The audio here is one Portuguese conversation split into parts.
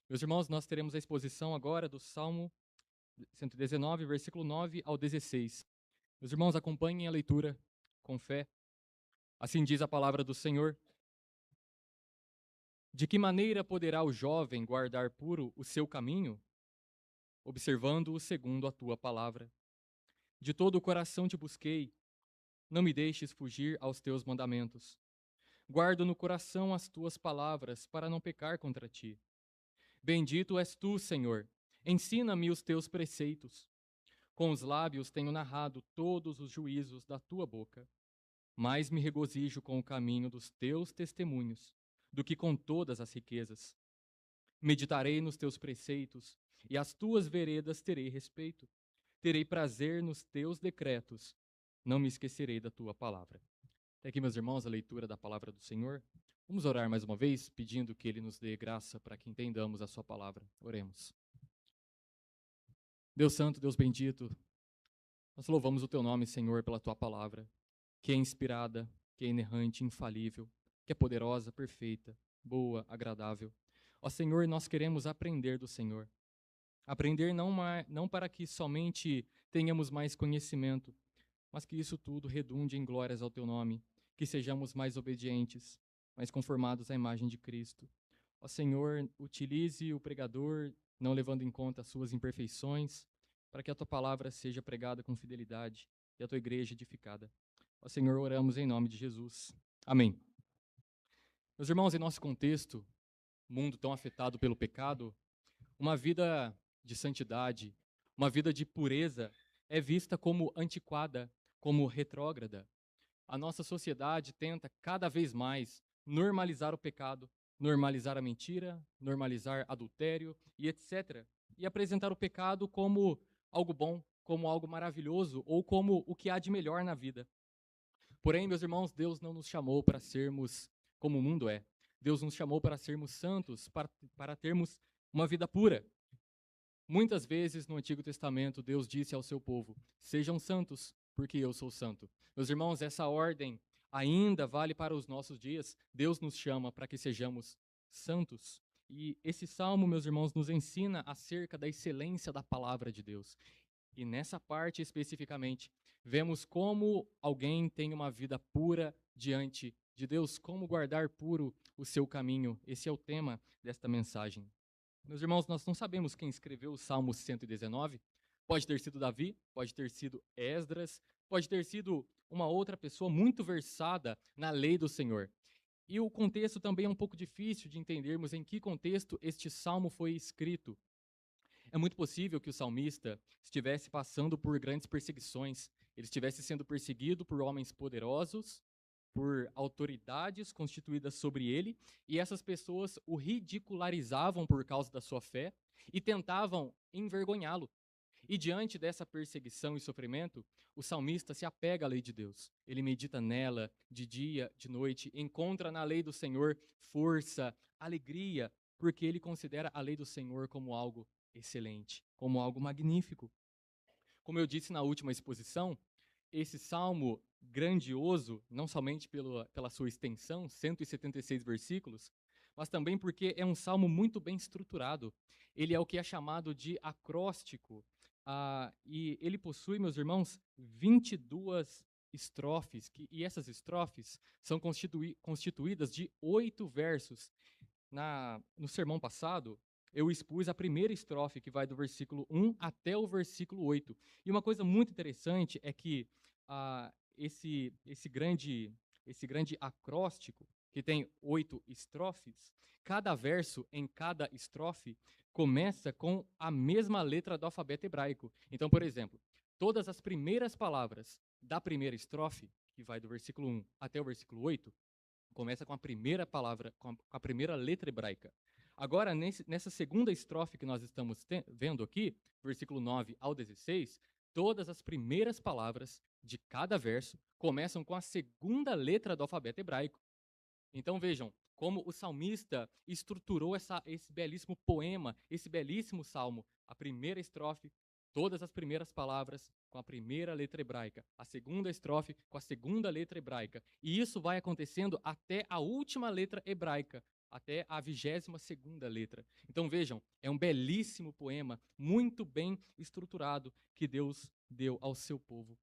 Meus irmãos, nós teremos a exposição agora do Salmo 119, versículo 9 ao 16. Meus irmãos, acompanhem a leitura com fé. Assim diz a palavra do Senhor. De que maneira poderá o jovem guardar puro o seu caminho? Observando-o segundo a tua palavra. De todo o coração te busquei, não me deixes fugir aos teus mandamentos. Guardo no coração as tuas palavras para não pecar contra ti. Bendito és tu, Senhor. Ensina-me os teus preceitos. Com os lábios tenho narrado todos os juízos da tua boca. Mais me regozijo com o caminho dos teus testemunhos do que com todas as riquezas. Meditarei nos teus preceitos e às tuas veredas terei respeito. Terei prazer nos teus decretos. Não me esquecerei da tua palavra. Até aqui, meus irmãos, a leitura da palavra do Senhor. Vamos orar mais uma vez, pedindo que Ele nos dê graça para que entendamos a sua palavra. Oremos. Deus Santo, Deus bendito, nós louvamos o teu nome, Senhor, pela tua palavra, que é inspirada, que é inerrante, infalível, que é poderosa, perfeita, boa, agradável. Ó Senhor, nós queremos aprender do Senhor. Aprender não para que somente tenhamos mais conhecimento, mas que isso tudo redunde em glórias ao teu nome, que sejamos mais obedientes, mais conformados à imagem de Cristo. Ó Senhor, utilize o pregador, não levando em conta as suas imperfeições, para que a tua palavra seja pregada com fidelidade e a tua igreja edificada. Ó Senhor, oramos em nome de Jesus. Amém. Meus irmãos, em nosso contexto, mundo tão afetado pelo pecado, uma vida de santidade, uma vida de pureza é vista como antiquada, como retrógrada. A nossa sociedade tenta cada vez mais normalizar o pecado, normalizar a mentira, normalizar adultério e etc. E apresentar o pecado como algo bom, como algo maravilhoso ou como o que há de melhor na vida. Porém, meus irmãos, Deus não nos chamou para sermos como o mundo é. Deus nos chamou para sermos santos, para termos uma vida pura. Muitas vezes no Antigo Testamento, Deus disse ao seu povo: sejam santos, porque eu sou santo. Meus irmãos, essa ordem ainda vale para os nossos dias. Deus nos chama para que sejamos santos. E esse salmo, meus irmãos, nos ensina acerca da excelência da palavra de Deus. E nessa parte especificamente, vemos como alguém tem uma vida pura diante de Deus, como guardar puro o seu caminho. Esse é o tema desta mensagem. Meus irmãos, nós não sabemos quem escreveu o Salmo 119. Pode ter sido Davi, pode ter sido Esdras, pode ter sido uma outra pessoa muito versada na lei do Senhor. E o contexto também é um pouco difícil de entendermos em que contexto este salmo foi escrito. É muito possível que o salmista estivesse passando por grandes perseguições, ele estivesse sendo perseguido por homens poderosos, por autoridades constituídas sobre ele, e essas pessoas o ridicularizavam por causa da sua fé e tentavam envergonhá-lo. E diante dessa perseguição e sofrimento, o salmista se apega à lei de Deus. Ele medita nela de dia, de noite, encontra na lei do Senhor força, alegria, porque ele considera a lei do Senhor como algo excelente, como algo magnífico. Como eu disse na última exposição, esse salmo grandioso, não somente pela sua extensão, 176 versículos, mas também porque é um salmo muito bem estruturado. Ele é o que é chamado de acróstico, e ele possui, meus irmãos, 22 estrofes, e essas estrofes são constituídas de 8 versos. No sermão passado, eu expus a primeira estrofe, que vai do versículo 1 até o versículo 8. E uma coisa muito interessante é que esse grande acróstico, que tem 8 estrofes, cada verso em cada estrofe começa com a mesma letra do alfabeto hebraico. Então, por exemplo, todas as primeiras palavras da primeira estrofe, que vai do versículo 1 até o versículo 8, começa com a primeira palavra, com a primeira letra hebraica. Agora, nessa segunda estrofe que nós estamos vendo aqui, versículo 9 ao 16, todas as primeiras palavras de cada verso começam com a segunda letra do alfabeto hebraico. Então vejam como o salmista estruturou esse belíssimo poema, esse belíssimo salmo. A primeira estrofe, todas as primeiras palavras com a primeira letra hebraica. A segunda estrofe com a segunda letra hebraica. E isso vai acontecendo até a última letra hebraica, até a 22ª letra. Então vejam, é um belíssimo poema, muito bem estruturado, que Deus deu ao seu povo.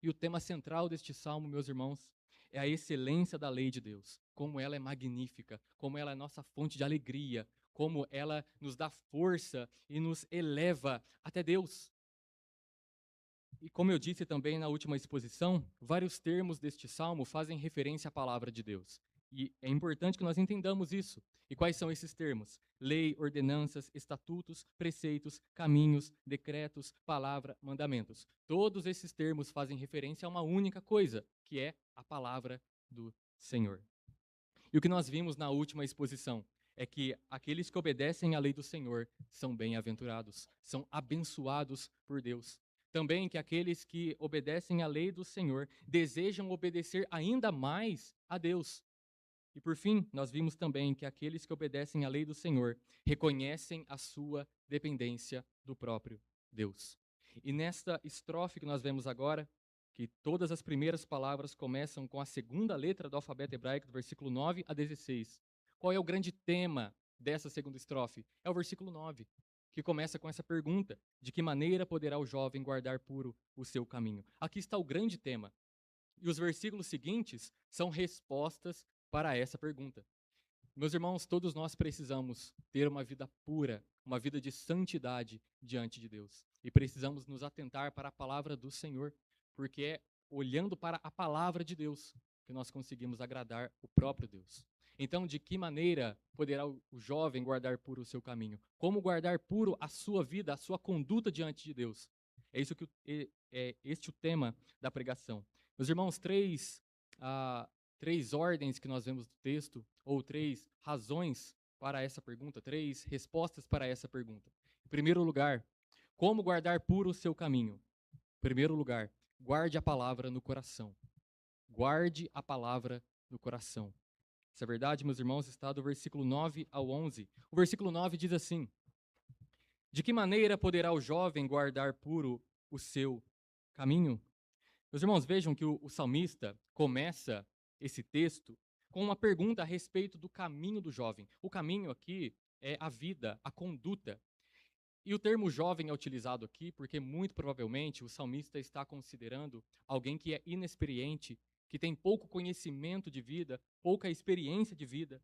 E o tema central deste salmo, meus irmãos, é a excelência da lei de Deus. Como ela é magnífica, como ela é nossa fonte de alegria, como ela nos dá força e nos eleva até Deus. E como eu disse também na última exposição, vários termos deste salmo fazem referência à palavra de Deus. E é importante que nós entendamos isso. E quais são esses termos? Lei, ordenanças, estatutos, preceitos, caminhos, decretos, palavra, mandamentos. Todos esses termos fazem referência a uma única coisa, que é a palavra do Senhor. E o que nós vimos na última exposição é que aqueles que obedecem à lei do Senhor são bem-aventurados, são abençoados por Deus. Também que aqueles que obedecem à lei do Senhor desejam obedecer ainda mais a Deus. E por fim, nós vimos também que aqueles que obedecem à lei do Senhor reconhecem a sua dependência do próprio Deus. E nesta estrofe que nós vemos agora, que todas as primeiras palavras começam com a segunda letra do alfabeto hebraico, do versículo 9 a 16. Qual é o grande tema dessa segunda estrofe? É o versículo 9, que começa com essa pergunta: de que maneira poderá o jovem guardar puro o seu caminho? Aqui está o grande tema. E os versículos seguintes são respostas para essa pergunta. Meus irmãos, todos nós precisamos ter uma vida pura, uma vida de santidade diante de Deus. E precisamos nos atentar para a palavra do Senhor, porque é olhando para a palavra de Deus que nós conseguimos agradar o próprio Deus. Então, de que maneira poderá o jovem guardar puro o seu caminho? Como guardar puro a sua vida, a sua conduta diante de Deus? É isso que é este o tema da pregação. Meus irmãos, três ordens que nós vemos no texto, ou três razões para essa pergunta, três respostas para essa pergunta. Em primeiro lugar, como guardar puro o seu caminho? Em primeiro lugar, guarde a palavra no coração. Guarde a palavra no coração. Essa verdade, meus irmãos, está do versículo 9 ao 11. O versículo 9 diz assim: de que maneira poderá o jovem guardar puro o seu caminho? Meus irmãos, vejam que o salmista começa esse texto com uma pergunta a respeito do caminho do jovem. O caminho aqui é a vida, a conduta. E o termo jovem é utilizado aqui porque, muito provavelmente, o salmista está considerando alguém que é inexperiente, que tem pouco conhecimento de vida, pouca experiência de vida.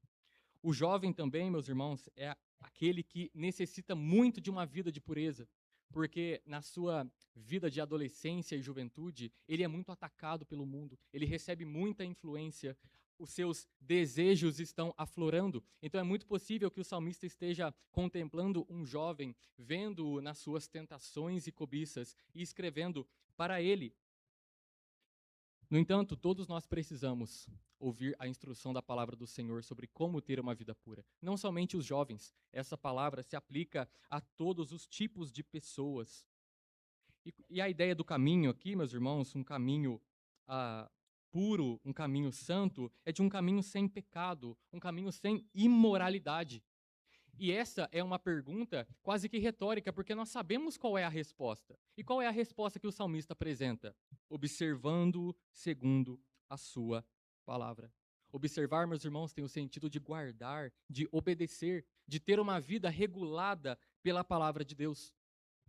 O jovem também, meus irmãos, é aquele que necessita muito de uma vida de pureza, porque na sua vida de adolescência e juventude, ele é muito atacado pelo mundo, ele recebe muita influência, os seus desejos estão aflorando. Então é muito possível que o salmista esteja contemplando um jovem, vendo-o nas suas tentações e cobiças e escrevendo para ele. No entanto, todos nós precisamos ouvir a instrução da palavra do Senhor sobre como ter uma vida pura. Não somente os jovens, essa palavra se aplica a todos os tipos de pessoas. E a ideia do caminho aqui, meus irmãos, um caminho puro, um caminho santo, é de um caminho sem pecado, um caminho sem imoralidade. E essa é uma pergunta quase que retórica, porque nós sabemos qual é a resposta. E qual é a resposta que o salmista apresenta? Observando segundo a sua palavra. Observar, meus irmãos, tem o sentido de guardar, de obedecer, de ter uma vida regulada pela palavra de Deus.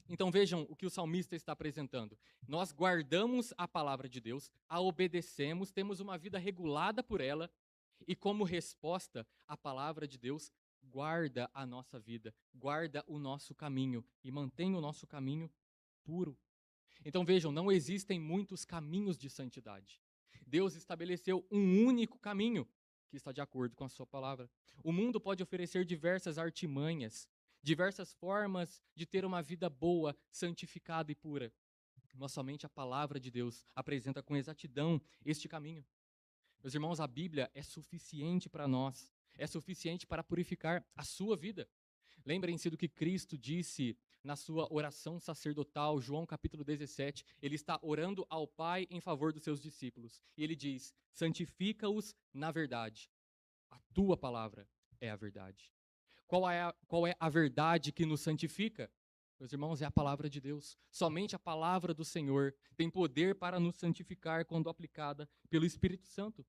Então vejam o que o salmista está apresentando. Nós guardamos a palavra de Deus, a obedecemos, temos uma vida regulada por ela, e como resposta, a palavra de Deus guarda a nossa vida, guarda o nosso caminho e mantém o nosso caminho puro. Então vejam, não existem muitos caminhos de santidade. Deus estabeleceu um único caminho que está de acordo com a sua palavra. O mundo pode oferecer diversas artimanhas, diversas formas de ter uma vida boa, santificada e pura. Mas somente a palavra de Deus apresenta com exatidão este caminho. Meus irmãos, a Bíblia é suficiente para nós, é suficiente para purificar a sua vida. Lembrem-se do que Cristo disse na sua oração sacerdotal, João capítulo 17. Ele está orando ao Pai em favor dos seus discípulos. E ele diz: santifica-os na verdade. A tua palavra é a verdade. Qual é a verdade que nos santifica? Meus irmãos, é a palavra de Deus. Somente a palavra do Senhor tem poder para nos santificar quando aplicada pelo Espírito Santo.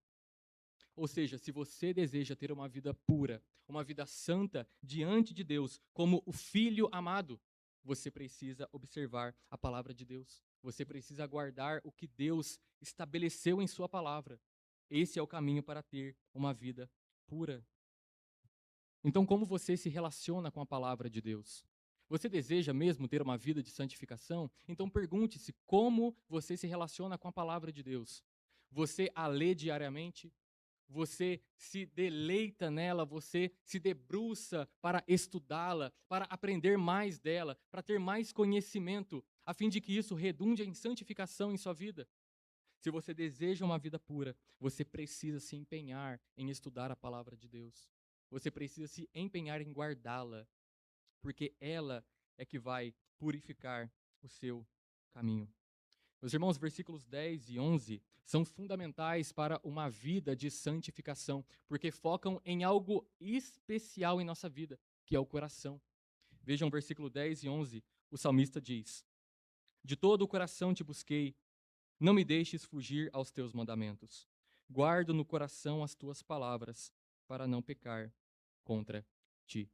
Ou seja, se você deseja ter uma vida pura, uma vida santa diante de Deus, como o filho amado, você precisa observar a palavra de Deus. Você precisa guardar o que Deus estabeleceu em sua palavra. Esse é o caminho para ter uma vida pura. Então, como você se relaciona com a palavra de Deus? Você deseja mesmo ter uma vida de santificação? Então pergunte-se como você se relaciona com a palavra de Deus. Você a lê diariamente? Você se deleita nela, você se debruça para estudá-la, para aprender mais dela, para ter mais conhecimento, a fim de que isso redunde em santificação em sua vida. Se você deseja uma vida pura, você precisa se empenhar em estudar a palavra de Deus. Você precisa se empenhar em guardá-la, porque ela é que vai purificar o seu caminho. Meus irmãos, versículos 10 e 11 são fundamentais para uma vida de santificação, porque focam em algo especial em nossa vida, que é o coração. Vejam versículo 10 e 11, o salmista diz: De todo o coração te busquei, não me deixes fugir aos teus mandamentos. Guardo no coração as tuas palavras, para não pecar contra ti.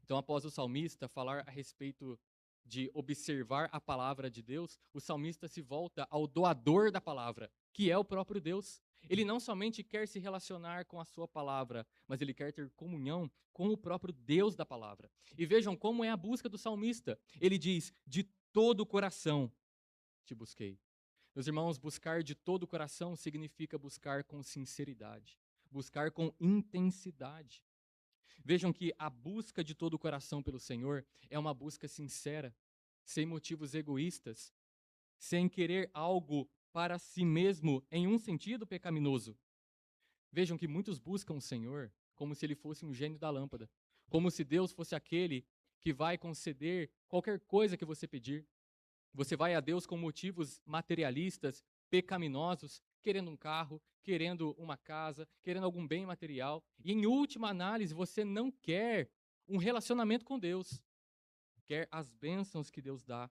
Então, após o salmista falar a respeito de observar a palavra de Deus, o salmista se volta ao doador da palavra, que é o próprio Deus. Ele não somente quer se relacionar com a sua palavra, mas ele quer ter comunhão com o próprio Deus da palavra. E vejam como é a busca do salmista. Ele diz: De todo o coração te busquei. Meus irmãos, buscar de todo o coração significa buscar com sinceridade, buscar com intensidade. Vejam que a busca de todo o coração pelo Senhor é uma busca sincera, sem motivos egoístas, sem querer algo para si mesmo em um sentido pecaminoso. Vejam que muitos buscam o Senhor como se ele fosse um gênio da lâmpada, como se Deus fosse aquele que vai conceder qualquer coisa que você pedir. Você vai a Deus com motivos materialistas, pecaminosos, querendo um carro, querendo uma casa, querendo algum bem material. E em última análise, você não quer um relacionamento com Deus, quer as bênçãos que Deus dá.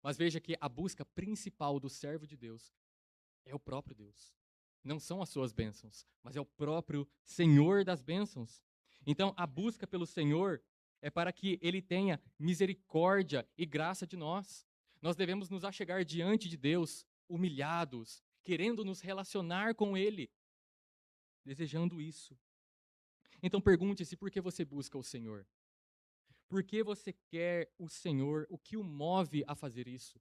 Mas veja que a busca principal do servo de Deus é o próprio Deus. Não são as suas bênçãos, mas é o próprio Senhor das bênçãos. Então, a busca pelo Senhor é para que Ele tenha misericórdia e graça de nós. Nós devemos nos achegar diante de Deus, humilhados, querendo nos relacionar com Ele, desejando isso. Então pergunte-se por que você busca o Senhor. Por que você quer o Senhor? O que o move a fazer isso?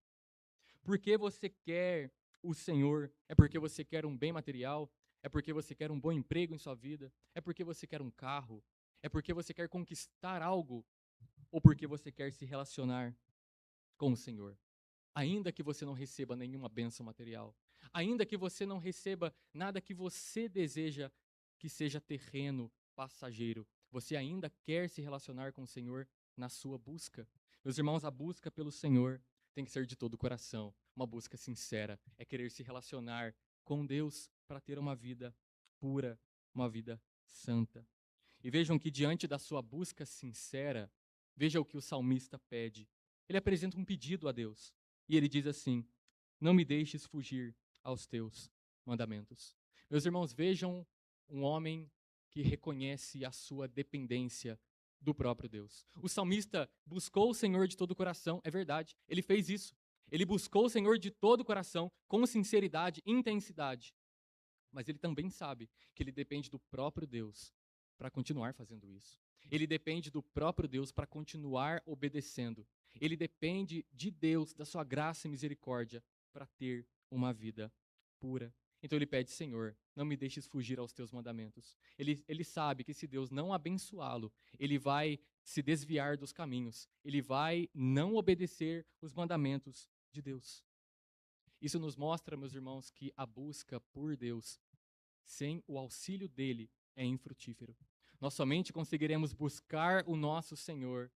Por que você quer o Senhor? É porque você quer um bem material? É porque você quer um bom emprego em sua vida? É porque você quer um carro? É porque você quer conquistar algo? Ou porque você quer se relacionar com o Senhor? Ainda que você não receba nenhuma bênção material, ainda que você não receba nada que você deseja que seja terreno, passageiro, você ainda quer se relacionar com o Senhor na sua busca. Meus irmãos, a busca pelo Senhor tem que ser de todo o coração, uma busca sincera, é querer se relacionar com Deus para ter uma vida pura, uma vida santa. E vejam que diante da sua busca sincera, veja o que o salmista pede. Ele apresenta um pedido a Deus. E ele diz assim: Não me deixes fugir aos teus mandamentos. Meus irmãos, vejam um homem que reconhece a sua dependência do próprio Deus. O salmista buscou o Senhor de todo o coração, é verdade, ele fez isso. Ele buscou o Senhor de todo o coração, com sinceridade e intensidade. Mas ele também sabe que ele depende do próprio Deus para continuar fazendo isso. Ele depende do próprio Deus para continuar obedecendo. Ele depende de Deus, da sua graça e misericórdia, para ter uma vida pura. Então ele pede: Senhor, não me deixes fugir aos teus mandamentos. Ele sabe que se Deus não abençoá-lo, ele vai se desviar dos caminhos. Ele vai não obedecer os mandamentos de Deus. Isso nos mostra, meus irmãos, que a busca por Deus, sem o auxílio dele, é infrutífero. Nós somente conseguiremos buscar o nosso Senhor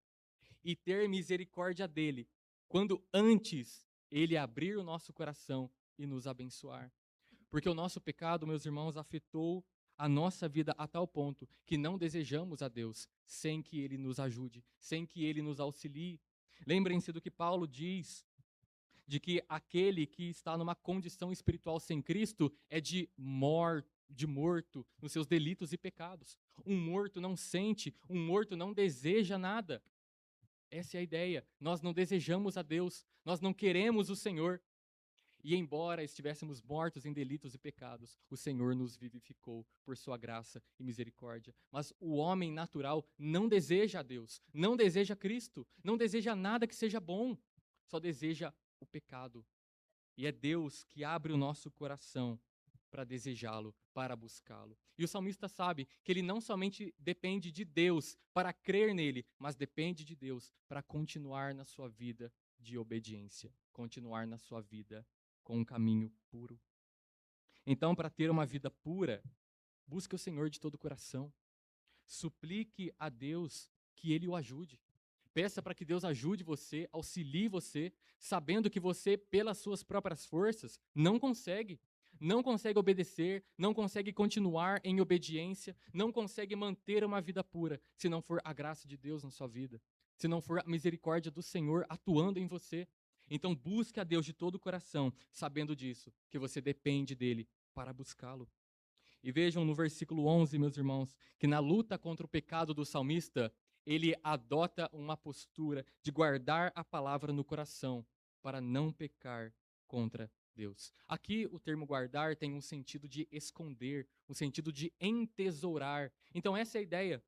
e ter misericórdia dele quando antes ele abrir o nosso coração e nos abençoar. Porque o nosso pecado, meus irmãos, afetou a nossa vida a tal ponto que não desejamos a Deus sem que ele nos ajude, sem que ele nos auxilie. Lembrem-se do que Paulo diz, de que aquele que está numa condição espiritual sem Cristo é de de morto nos seus delitos e pecados. Um morto não sente, um morto não deseja nada. Essa é a ideia. Nós não desejamos a Deus, nós não queremos o Senhor. E embora estivéssemos mortos em delitos e pecados, o Senhor nos vivificou por sua graça e misericórdia. Mas o homem natural não deseja a Deus, não deseja Cristo, não deseja nada que seja bom, só deseja o pecado. E é Deus que abre o nosso coração para desejá-lo, para buscá-lo. E o salmista sabe que ele não somente depende de Deus para crer nele, mas depende de Deus para continuar na sua vida de obediência, continuar na sua vida com um caminho puro. Então, para ter uma vida pura, busque o Senhor de todo o coração. Suplique a Deus que ele o ajude. Peça para que Deus ajude você, auxilie você, sabendo que você, pelas suas próprias forças, não consegue obedecer, não consegue continuar em obediência, não consegue manter uma vida pura, se não for a graça de Deus na sua vida, se não for a misericórdia do Senhor atuando em você. Então busque a Deus de todo o coração, sabendo disso, que você depende dele para buscá-lo. E vejam no versículo 11, meus irmãos, que na luta contra o pecado do salmista, ele adota uma postura de guardar a palavra no coração para não pecar contra Deus. Aqui o termo guardar tem um sentido de esconder, um sentido de entesourar. Então essa é a ideia.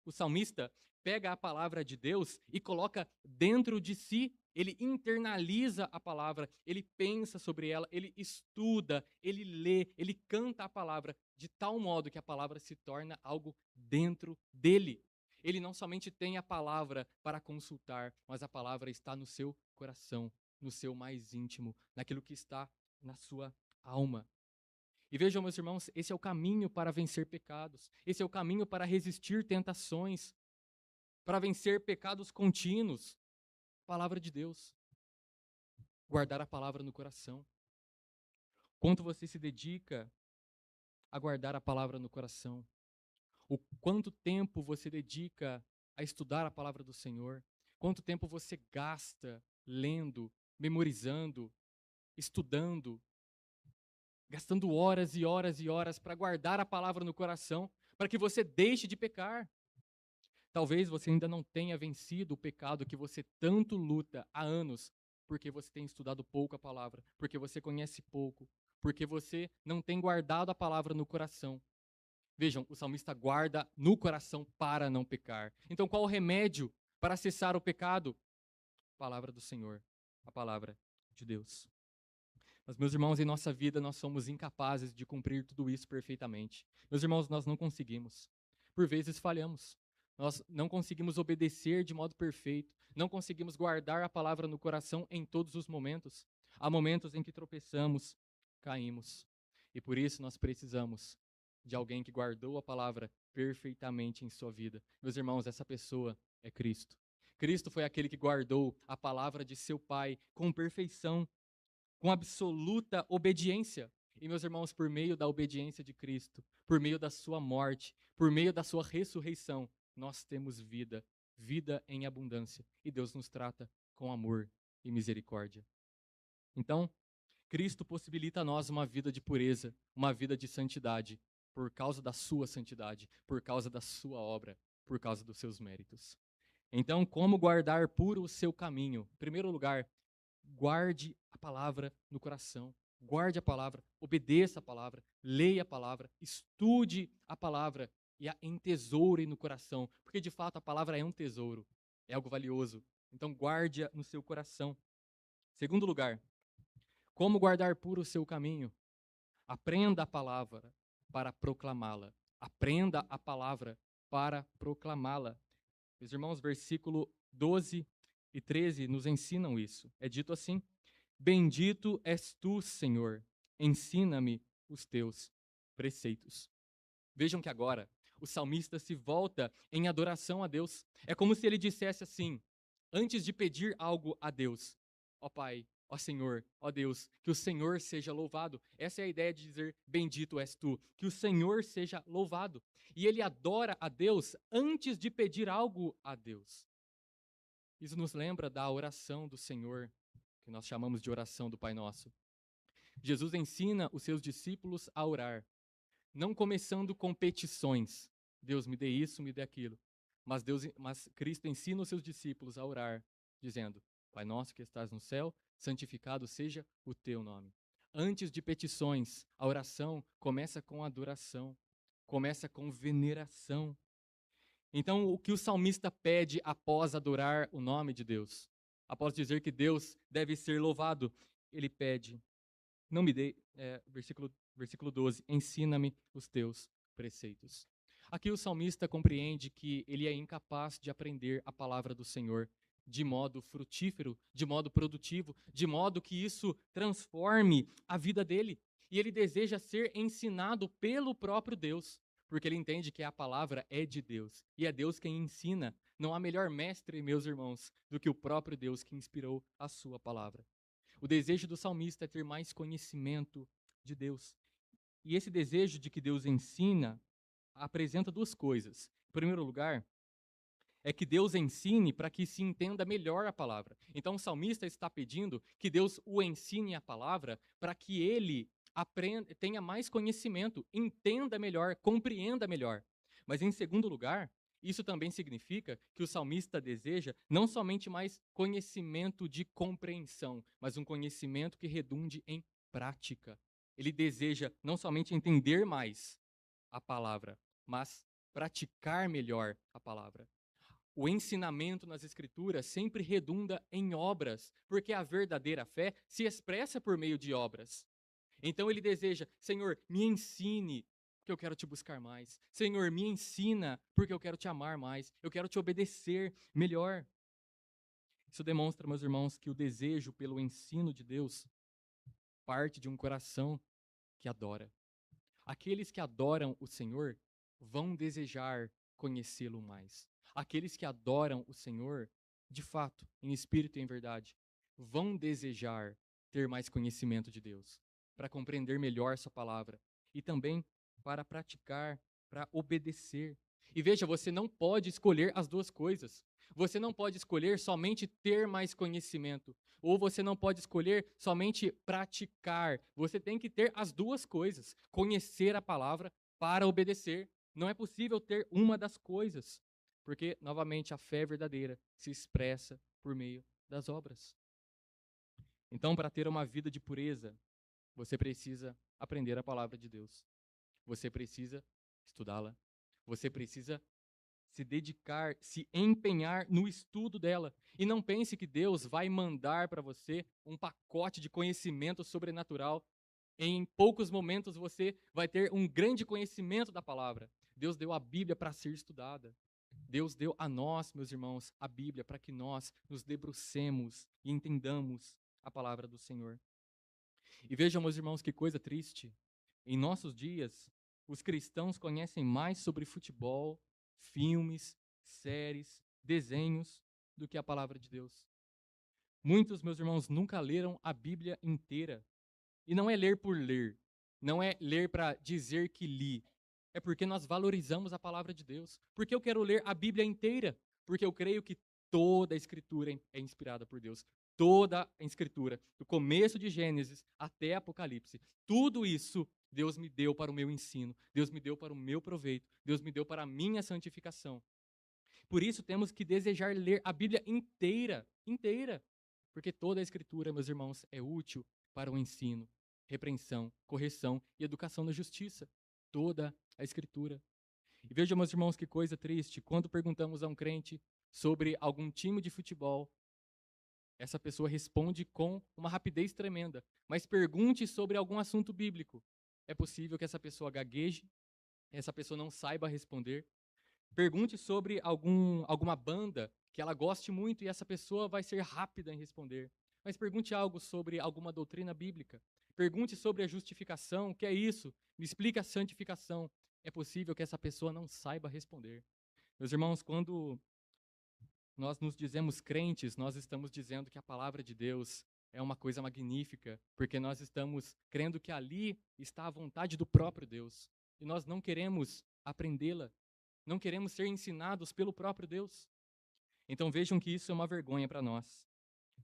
O salmista pega a palavra de Deus e coloca dentro de si, ele internaliza a palavra, ele pensa sobre ela, ele estuda, ele lê, ele canta a palavra de tal modo que a palavra se torna algo dentro dele. Ele não somente tem a palavra para consultar, mas a palavra está no seu coração, no seu mais íntimo, naquilo que está na sua alma. E vejam, meus irmãos, esse é o caminho para vencer pecados, esse é o caminho para resistir tentações, para vencer pecados contínuos. Palavra de Deus. Guardar a palavra no coração. Quanto você se dedica a guardar a palavra no coração? O quanto tempo você dedica a estudar a palavra do Senhor? Quanto tempo você gasta lendo, memorizando, estudando, gastando horas e horas e horas para guardar a palavra no coração, para que você deixe de pecar? Talvez você ainda não tenha vencido o pecado que você tanto luta há anos, porque você tem estudado pouco a palavra, porque você conhece pouco, porque você não tem guardado a palavra no coração. Vejam, o salmista guarda no coração para não pecar. Então, qual o remédio para cessar o pecado? A palavra do Senhor, a palavra de Deus. Mas, meus irmãos, em nossa vida nós somos incapazes de cumprir tudo isso perfeitamente. Meus irmãos, nós não conseguimos. Por vezes falhamos. Nós não conseguimos obedecer de modo perfeito. Não conseguimos guardar a palavra no coração em todos os momentos. Há momentos em que tropeçamos, caímos. E por isso nós precisamos de alguém que guardou a palavra perfeitamente em sua vida. Meus irmãos, essa pessoa é Cristo. Cristo foi aquele que guardou a palavra de seu Pai com perfeição, com absoluta obediência. E, meus irmãos, por meio da obediência de Cristo, por meio da sua morte, por meio da sua ressurreição, nós temos vida, vida em abundância. E Deus nos trata com amor e misericórdia. Então, Cristo possibilita a nós uma vida de pureza, uma vida de santidade, por causa da sua santidade, por causa da sua obra, por causa dos seus méritos. Então, como guardar puro o seu caminho? Em primeiro lugar, guarde a palavra no coração. Guarde a palavra, obedeça a palavra, leia a palavra, estude a palavra e a entesoure no coração. Porque, de fato, a palavra é um tesouro, é algo valioso. Então, guarde-a no seu coração. Segundo lugar, como guardar puro o seu caminho? Aprenda a palavra para proclamá-la. Aprenda a palavra para proclamá-la. Meus irmãos, versículo 12 e 13 nos ensinam isso. É dito assim: Bendito és tu, Senhor, ensina-me os teus preceitos. Vejam que agora o salmista se volta em adoração a Deus. É como se ele dissesse assim, antes de pedir algo a Deus: ó Pai, ó Senhor, ó Deus, que o Senhor seja louvado. Essa é a ideia de dizer bendito és tu, que o Senhor seja louvado. E ele adora a Deus antes de pedir algo a Deus. Isso nos lembra da oração do Senhor, que nós chamamos de oração do Pai Nosso. Jesus ensina os seus discípulos a orar. não começando com petições. Deus me dê isso, me dê aquilo. Mas Cristo ensina os seus discípulos a orar, dizendo: Pai nosso que estás no céu, santificado seja o teu nome. Antes de petições, a oração começa com adoração, começa com veneração. Então, o que o salmista pede após adorar o nome de Deus? Após dizer que Deus deve ser louvado, ele pede: não me dê, versículo 12, ensina-me os teus preceitos. Aqui o salmista compreende que ele é incapaz de aprender a palavra do Senhor de modo frutífero, de modo produtivo, de modo que isso transforme a vida dele. E ele deseja ser ensinado pelo próprio Deus, porque ele entende que a palavra é de Deus, e é Deus quem ensina. Não há melhor mestre, meus irmãos, do que o próprio Deus que inspirou a sua palavra. O desejo do salmista é ter mais conhecimento de Deus. E esse desejo de que Deus ensina apresenta duas coisas. Em primeiro lugar, é que Deus ensine para que se entenda melhor a palavra. Então o salmista está pedindo que Deus o ensine a palavra para que ele aprenda, tenha mais conhecimento, entenda melhor, compreenda melhor. Mas em segundo lugar, isso também significa que o salmista deseja não somente mais conhecimento de compreensão, mas um conhecimento que redunde em prática. Ele deseja não somente entender mais a palavra, mas praticar melhor a palavra. O ensinamento nas Escrituras sempre redunda em obras, porque a verdadeira fé se expressa por meio de obras. Então ele deseja: Senhor, me ensine, porque eu quero te buscar mais. Senhor, me ensina, porque eu quero te amar mais. Eu quero te obedecer melhor. Isso demonstra, meus irmãos, que o desejo pelo ensino de Deus parte de um coração que adora. Aqueles que adoram o Senhor vão desejar conhecê-lo mais. Aqueles que adoram o Senhor, de fato, em espírito e em verdade, vão desejar ter mais conhecimento de Deus, para compreender melhor sua palavra e também para praticar, para obedecer. E veja, você não pode escolher as duas coisas. Você não pode escolher somente ter mais conhecimento, ou você não pode escolher somente praticar. Você tem que ter as duas coisas, conhecer a palavra para obedecer. Não é possível ter uma das coisas, porque, novamente, a fé verdadeira se expressa por meio das obras. Então, para ter uma vida de pureza, você precisa aprender a palavra de Deus. Você precisa estudá-la. Você precisa se dedicar, se empenhar no estudo dela. E não pense que Deus vai mandar para você um pacote de conhecimento sobrenatural. Em poucos momentos você vai ter um grande conhecimento da palavra. Deus deu a Bíblia para ser estudada. Deus deu a nós, meus irmãos, a Bíblia para que nós nos debrucemos e entendamos a palavra do Senhor. E vejam, meus irmãos, que coisa triste. Em nossos dias, os cristãos conhecem mais sobre futebol, filmes, séries, desenhos, do que a palavra de Deus. Muitos, meus irmãos, nunca leram a Bíblia inteira. E não é ler por ler. Não é ler para dizer que li. É porque nós valorizamos a palavra de Deus. Porque eu quero ler a Bíblia inteira. Porque eu creio que toda a Escritura é inspirada por Deus. Toda a Escritura, do começo de Gênesis até Apocalipse. Tudo isso Deus me deu para o meu ensino. Deus me deu para o meu proveito. Deus me deu para a minha santificação. Por isso temos que desejar ler a Bíblia inteira. Inteira. Porque toda a Escritura, meus irmãos, é útil para o ensino, repreensão, correção e educação na justiça. Toda a Escritura. E vejam, meus irmãos, que coisa triste. Quando perguntamos a um crente sobre algum time de futebol, essa pessoa responde com uma rapidez tremenda. Mas pergunte sobre algum assunto bíblico. É possível que essa pessoa gagueje, essa pessoa não saiba responder. Pergunte sobre alguma banda que ela goste muito e essa pessoa vai ser rápida em responder. Mas pergunte algo sobre alguma doutrina bíblica. Pergunte sobre a justificação, o que é isso? Me explica a santificação. É possível que essa pessoa não saiba responder. Meus irmãos, quando nós nos dizemos crentes, nós estamos dizendo que a palavra de Deus é uma coisa magnífica, porque nós estamos crendo que ali está a vontade do próprio Deus. E nós não queremos aprendê-la. Não queremos ser ensinados pelo próprio Deus. Então vejam que isso é uma vergonha para nós.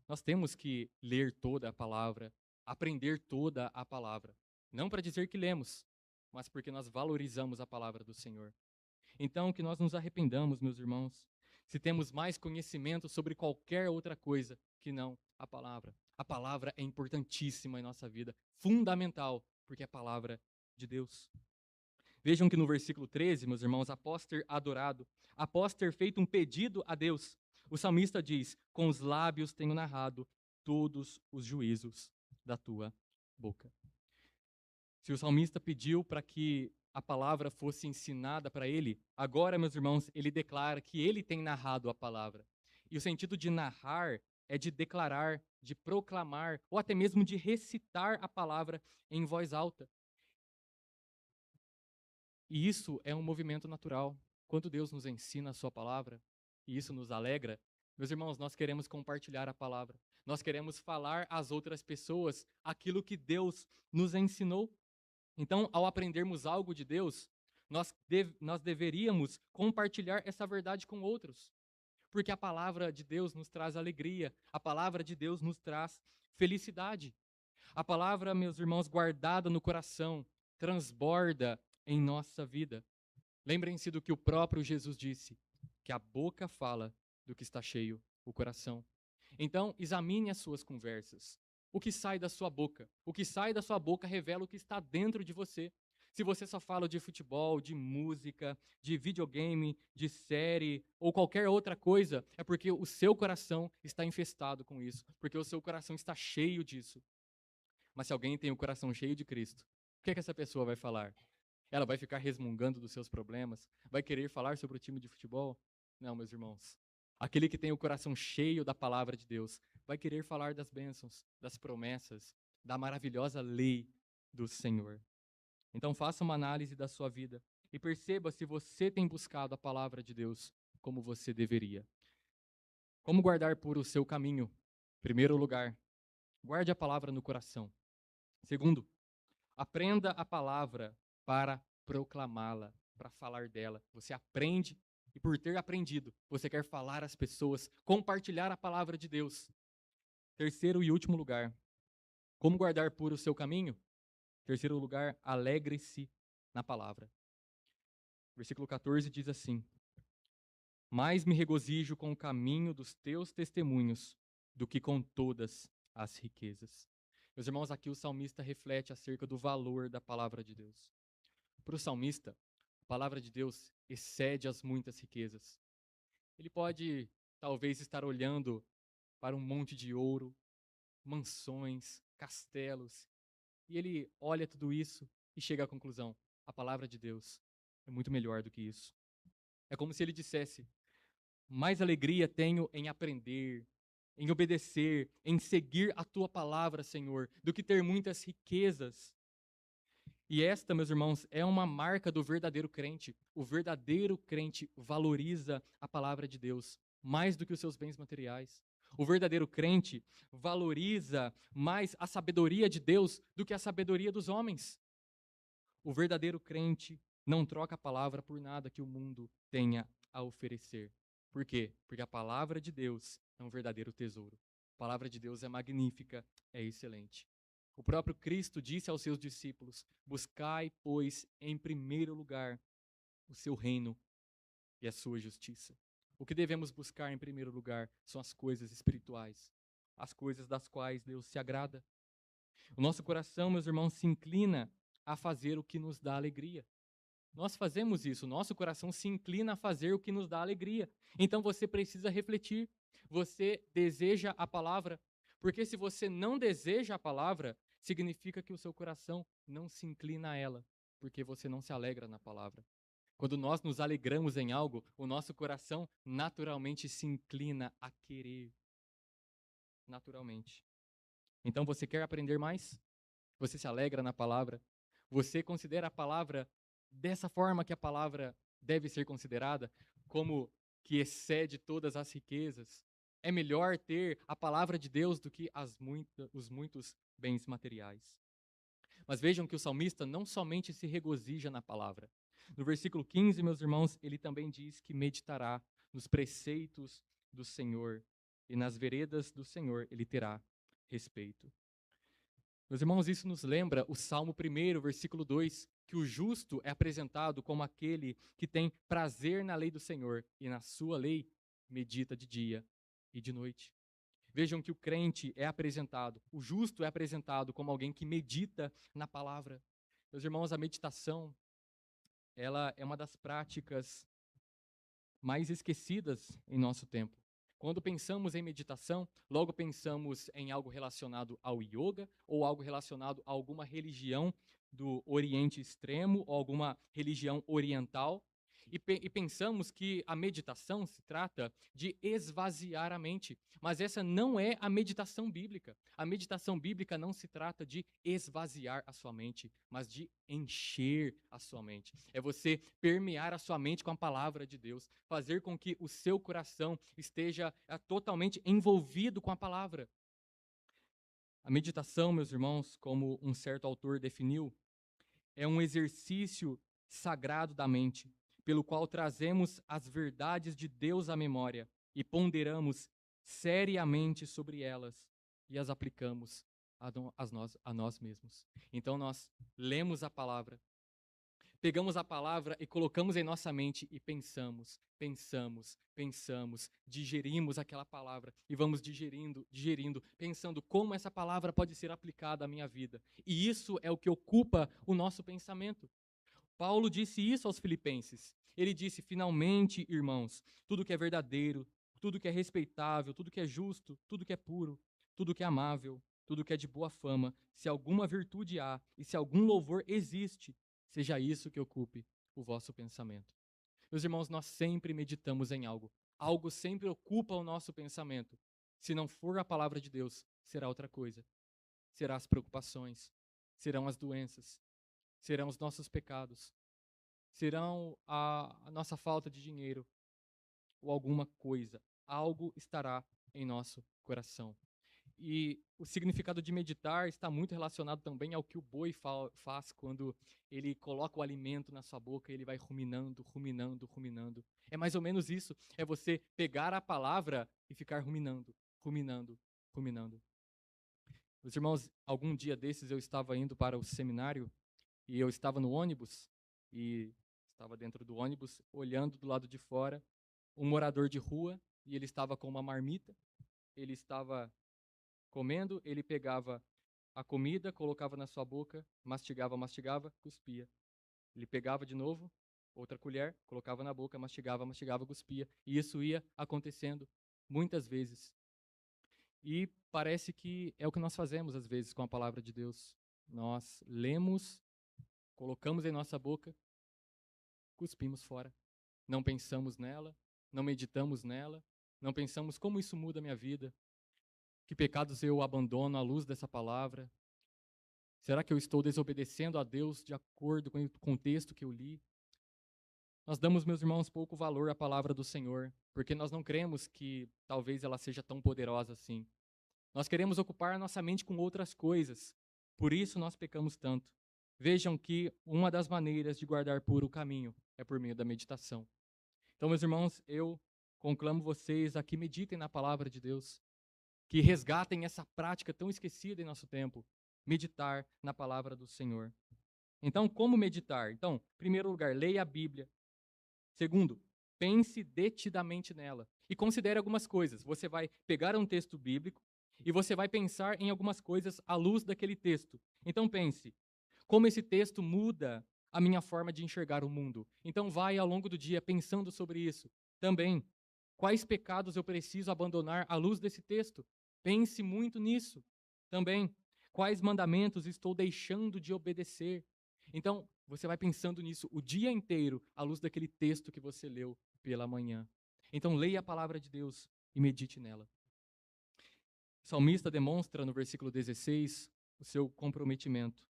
Nós temos que ler toda a palavra, aprender toda a palavra. Não para dizer que lemos, mas porque nós valorizamos a palavra do Senhor. Então, que nós nos arrependamos, meus irmãos, se temos mais conhecimento sobre qualquer outra coisa que não a palavra. A palavra é importantíssima em nossa vida, fundamental, porque é a palavra de Deus. Vejam que no versículo 13, meus irmãos, após ter adorado, após ter feito um pedido a Deus, o salmista diz: com os lábios tenho narrado todos os juízos da tua boca. Se o salmista pediu para que a palavra fosse ensinada para ele, agora, meus irmãos, ele declara que ele tem narrado a palavra. E o sentido de narrar é de declarar, de proclamar, ou até mesmo de recitar a palavra em voz alta. E isso é um movimento natural. Quando Deus nos ensina a sua palavra, e isso nos alegra, meus irmãos, nós queremos compartilhar a palavra. Nós queremos falar às outras pessoas aquilo que Deus nos ensinou. Então, ao aprendermos algo de Deus, nós deveríamos compartilhar essa verdade com outros. Porque a palavra de Deus nos traz alegria, a palavra de Deus nos traz felicidade. A palavra, meus irmãos, guardada no coração, transborda em nossa vida. Lembrem-se do que o próprio Jesus disse, que a boca fala do que está cheio o coração. Então, examine as suas conversas. O que sai da sua boca? O que sai da sua boca revela o que está dentro de você. Se você só fala de futebol, de música, de videogame, de série ou qualquer outra coisa, é porque o seu coração está infestado com isso, porque o seu coração está cheio disso. Mas se alguém tem o coração cheio de Cristo, o que é que essa pessoa vai falar? Ela vai ficar resmungando dos seus problemas? Vai querer falar sobre o time de futebol? Não, meus irmãos. Aquele que tem o coração cheio da palavra de Deus vai querer falar das bênçãos, das promessas, da maravilhosa lei do Senhor. Então faça uma análise da sua vida e perceba se você tem buscado a palavra de Deus como você deveria. Como guardar puro o seu caminho? Primeiro lugar, guarde a palavra no coração. Segundo, aprenda a palavra para proclamá-la, para falar dela. Você aprende e por ter aprendido, você quer falar às pessoas, compartilhar a palavra de Deus. Terceiro e último lugar, como guardar puro o seu caminho? Terceiro lugar, alegre-se na palavra. Versículo 14 diz assim: mais me regozijo com o caminho dos teus testemunhos do que com todas as riquezas. Meus irmãos, aqui o salmista reflete acerca do valor da palavra de Deus. Para o salmista, a palavra de Deus excede as muitas riquezas. Ele pode, talvez, estar olhando para um monte de ouro, mansões, castelos, e ele olha tudo isso e chega à conclusão: a palavra de Deus é muito melhor do que isso. É como se ele dissesse: mais alegria tenho em aprender, em obedecer, em seguir a tua palavra, Senhor, do que ter muitas riquezas. E esta, meus irmãos, é uma marca do verdadeiro crente. O verdadeiro crente valoriza a palavra de Deus mais do que os seus bens materiais. O verdadeiro crente valoriza mais a sabedoria de Deus do que a sabedoria dos homens. O verdadeiro crente não troca a palavra por nada que o mundo tenha a oferecer. Por quê? Porque a palavra de Deus é um verdadeiro tesouro. A palavra de Deus é magnífica, é excelente. O próprio Cristo disse aos seus discípulos: buscai, pois, em primeiro lugar o seu reino e a sua justiça. O que devemos buscar em primeiro lugar são as coisas espirituais, as coisas das quais Deus se agrada. O nosso coração, meus irmãos, se inclina a fazer o que nos dá alegria. Nós fazemos isso, nosso coração se inclina a fazer o que nos dá alegria. Então você precisa refletir. Você deseja a palavra? Porque se você não deseja a palavra, significa que o seu coração não se inclina a ela, porque você não se alegra na palavra. Quando nós nos alegramos em algo, o nosso coração naturalmente se inclina a querer. Naturalmente. Então você quer aprender mais? Você se alegra na palavra? Você considera a palavra dessa forma que a palavra deve ser considerada, como que excede todas as riquezas? É melhor ter a palavra de Deus do que os muitos bens materiais. Mas vejam que o salmista não somente se regozija na palavra. No versículo 15, meus irmãos, ele também diz que meditará nos preceitos do Senhor e nas veredas do Senhor ele terá respeito. Meus irmãos, isso nos lembra o Salmo 1, versículo 2, que o justo é apresentado como aquele que tem prazer na lei do Senhor e na sua lei medita de dia e de noite. Vejam que o crente é apresentado, o justo é apresentado como alguém que medita na palavra. Meus irmãos, a meditação, ela é uma das práticas mais esquecidas em nosso tempo. Quando pensamos em meditação, logo pensamos em algo relacionado ao yoga ou algo relacionado a alguma religião do Oriente Extremo ou alguma religião oriental. E pensamos que a meditação se trata de esvaziar a mente. Mas essa não é a meditação bíblica. A meditação bíblica não se trata de esvaziar a sua mente, mas de encher a sua mente. É você permear a sua mente com a palavra de Deus, fazer com que o seu coração esteja totalmente envolvido com a palavra. A meditação, meus irmãos, como um certo autor definiu, é um exercício sagrado da mente, pelo qual trazemos as verdades de Deus à memória e ponderamos seriamente sobre elas e as aplicamos a nós mesmos. Então nós lemos a palavra, pegamos a palavra e colocamos em nossa mente e pensamos, digerimos aquela palavra e vamos digerindo, pensando como essa palavra pode ser aplicada à minha vida. E isso é o que ocupa o nosso pensamento. Paulo disse isso aos filipenses. Ele disse, finalmente, irmãos, tudo que é verdadeiro, tudo que é respeitável, tudo que é justo, tudo que é puro, tudo que é amável, tudo que é de boa fama, se alguma virtude há e se algum louvor existe, seja isso que ocupe o vosso pensamento. Meus irmãos, nós sempre meditamos em algo. Algo sempre ocupa o nosso pensamento. Se não for a palavra de Deus, será outra coisa. Serão as preocupações, serão as doenças, serão os nossos pecados, serão a nossa falta de dinheiro ou alguma coisa. Algo estará em nosso coração. E o significado de meditar está muito relacionado também ao que o boi faz quando ele coloca o alimento na sua boca e ele vai ruminando, ruminando, ruminando. É mais ou menos isso. É você pegar a palavra e ficar ruminando, ruminando, ruminando. Meus irmãos, algum dia desses eu estava indo para o seminário e eu estava no ônibus e estava dentro do ônibus olhando do lado de fora um morador de rua e ele estava com uma marmita, ele estava comendo, ele pegava a comida, colocava na sua boca, mastigava, mastigava, cuspia. Ele pegava de novo, outra colher, colocava na boca, mastigava, mastigava, cuspia. E isso ia acontecendo muitas vezes. E parece que é o que nós fazemos às vezes com a palavra de Deus. Nós lemos, colocamos em nossa boca, cuspimos fora. Não pensamos nela, não meditamos nela, não pensamos como isso muda a minha vida, que pecados eu abandono à luz dessa palavra. Será que eu estou desobedecendo a Deus de acordo com o contexto que eu li? Nós damos, meus irmãos, pouco valor à palavra do Senhor, porque nós não cremos que talvez ela seja tão poderosa assim. Nós queremos ocupar nossa mente com outras coisas, por isso nós pecamos tanto. Vejam que uma das maneiras de guardar puro o caminho é por meio da meditação. Então, meus irmãos, eu conclamo vocês a que meditem na palavra de Deus, que resgatem essa prática tão esquecida em nosso tempo, meditar na palavra do Senhor. Então, como meditar? Então, em primeiro lugar, leia a Bíblia. Segundo, pense detidamente nela e considere algumas coisas. Você vai pegar um texto bíblico e você vai pensar em algumas coisas à luz daquele texto. Então pense, como esse texto muda a minha forma de enxergar o mundo. Então vai ao longo do dia pensando sobre isso. Também, quais pecados eu preciso abandonar à luz desse texto? Pense muito nisso. Também, quais mandamentos estou deixando de obedecer? Então, você vai pensando nisso o dia inteiro, à luz daquele texto que você leu pela manhã. Então, leia a palavra de Deus e medite nela. O salmista demonstra no versículo 16 o seu comprometimento.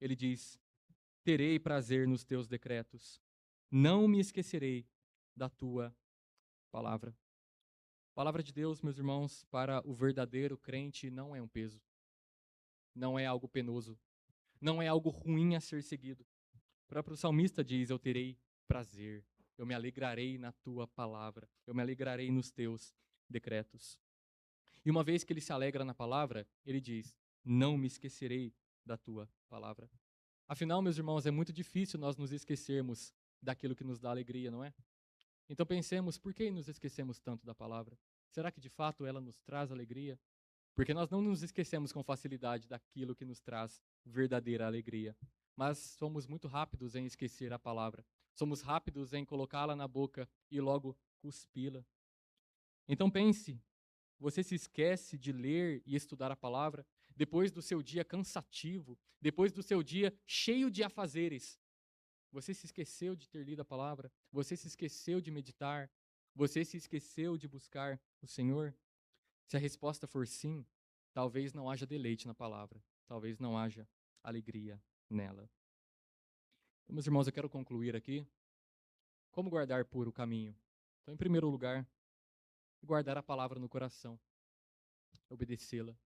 Ele diz: terei prazer nos teus decretos, não me esquecerei da tua palavra. A palavra de Deus, meus irmãos, para o verdadeiro crente não é um peso, não é algo penoso, não é algo ruim a ser seguido. O próprio salmista diz: eu terei prazer, eu me alegrarei na tua palavra, eu me alegrarei nos teus decretos. E uma vez que ele se alegra na palavra, ele diz: não me esquecerei da tua palavra. Afinal, meus irmãos, é muito difícil nós nos esquecermos daquilo que nos dá alegria, não é? Então pensemos, por que nos esquecemos tanto da palavra? Será que de fato ela nos traz alegria? Porque nós não nos esquecemos com facilidade daquilo que nos traz verdadeira alegria. Mas somos muito rápidos em esquecer a palavra. Somos rápidos em colocá-la na boca e logo cuspi-la. Então pense, você se esquece de ler e estudar a palavra depois do seu dia cansativo, depois do seu dia cheio de afazeres. Você se esqueceu de ter lido a palavra? Você se esqueceu de meditar? Você se esqueceu de buscar o Senhor? Se a resposta for sim, talvez não haja deleite na palavra, talvez não haja alegria nela. Então, meus irmãos, eu quero concluir aqui. Como guardar puro o caminho? Então, em primeiro lugar, guardar a palavra no coração, obedecê-la,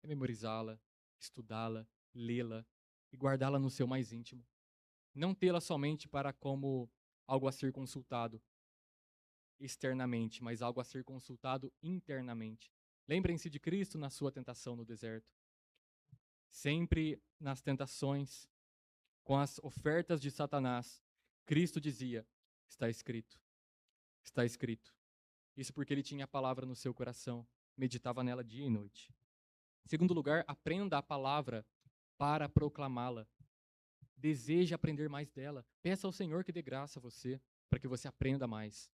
memorizá-la, estudá-la, lê-la e guardá-la no seu mais íntimo. Não tê-la somente para como algo a ser consultado externamente, mas algo a ser consultado internamente. Lembrem-se de Cristo na sua tentação no deserto. Sempre nas tentações, com as ofertas de Satanás, Cristo dizia: está escrito, está escrito. Isso porque ele tinha a palavra no seu coração, meditava nela dia e noite. Em segundo lugar, aprenda a palavra para proclamá-la. Deseje aprender mais dela. Peça ao Senhor que dê graça a você, para que você aprenda mais.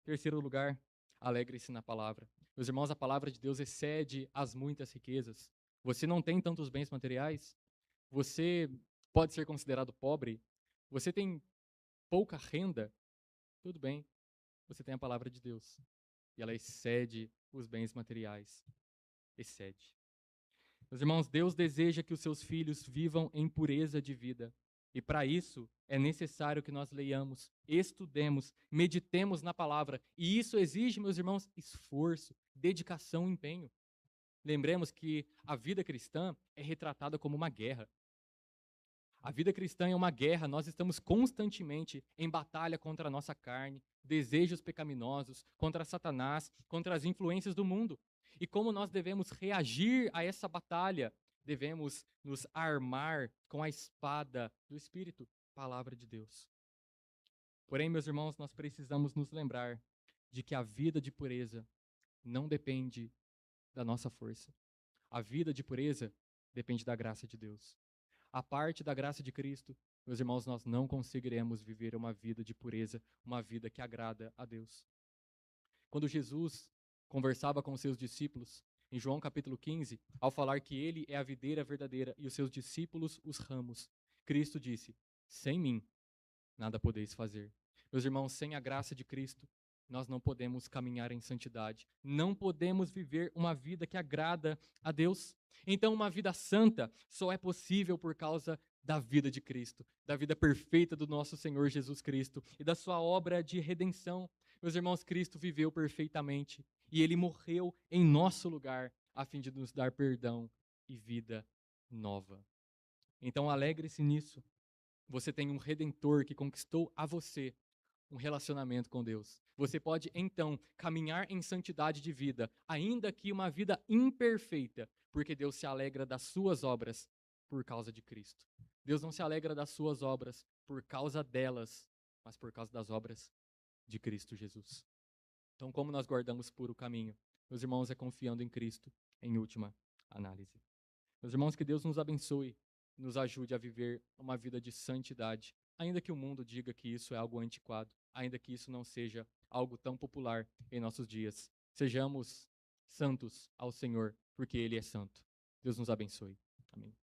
Terceiro lugar, alegre-se na palavra. Meus irmãos, a palavra de Deus excede as muitas riquezas. Você não tem tantos bens materiais? Você pode ser considerado pobre? Você tem pouca renda? Tudo bem, você tem a palavra de Deus. E ela excede os bens materiais. Excede. Meus irmãos, Deus deseja que os seus filhos vivam em pureza de vida. E para isso é necessário que nós leiamos, estudemos, meditemos na palavra. E isso exige, meus irmãos, esforço, dedicação, empenho. Lembremos que a vida cristã é retratada como uma guerra. A vida cristã é uma guerra, nós estamos constantemente em batalha contra a nossa carne, desejos pecaminosos, contra Satanás, contra as influências do mundo. E como nós devemos reagir a essa batalha? Devemos nos armar com a espada do Espírito, palavra de Deus. Porém, meus irmãos, nós precisamos nos lembrar de que a vida de pureza não depende da nossa força. A vida de pureza depende da graça de Deus. A parte da graça de Cristo, meus irmãos, nós não conseguiremos viver uma vida de pureza, uma vida que agrada a Deus. Quando Jesus conversava com os seus discípulos, em João capítulo 15, ao falar que ele é a videira verdadeira e os seus discípulos os ramos, Cristo disse: sem mim, nada podeis fazer. Meus irmãos, sem a graça de Cristo, nós não podemos caminhar em santidade, não podemos viver uma vida que agrada a Deus. Então, uma vida santa só é possível por causa da vida de Cristo, da vida perfeita do nosso Senhor Jesus Cristo e da sua obra de redenção. Meus irmãos, Cristo viveu perfeitamente e ele morreu em nosso lugar a fim de nos dar perdão e vida nova. Então, alegre-se nisso. Você tem um redentor que conquistou a você um relacionamento com Deus. Você pode, então, caminhar em santidade de vida, ainda que uma vida imperfeita, porque Deus se alegra das suas obras por causa de Cristo. Deus não se alegra das suas obras por causa delas, mas por causa das obras de Cristo Jesus. Então, como nós guardamos puro o caminho? Meus irmãos, é confiando em Cristo, em última análise. Meus irmãos, que Deus nos abençoe, nos ajude a viver uma vida de santidade, ainda que o mundo diga que isso é algo antiquado, ainda que isso não seja algo tão popular em nossos dias. Sejamos santos ao Senhor, porque Ele é santo. Deus nos abençoe. Amém.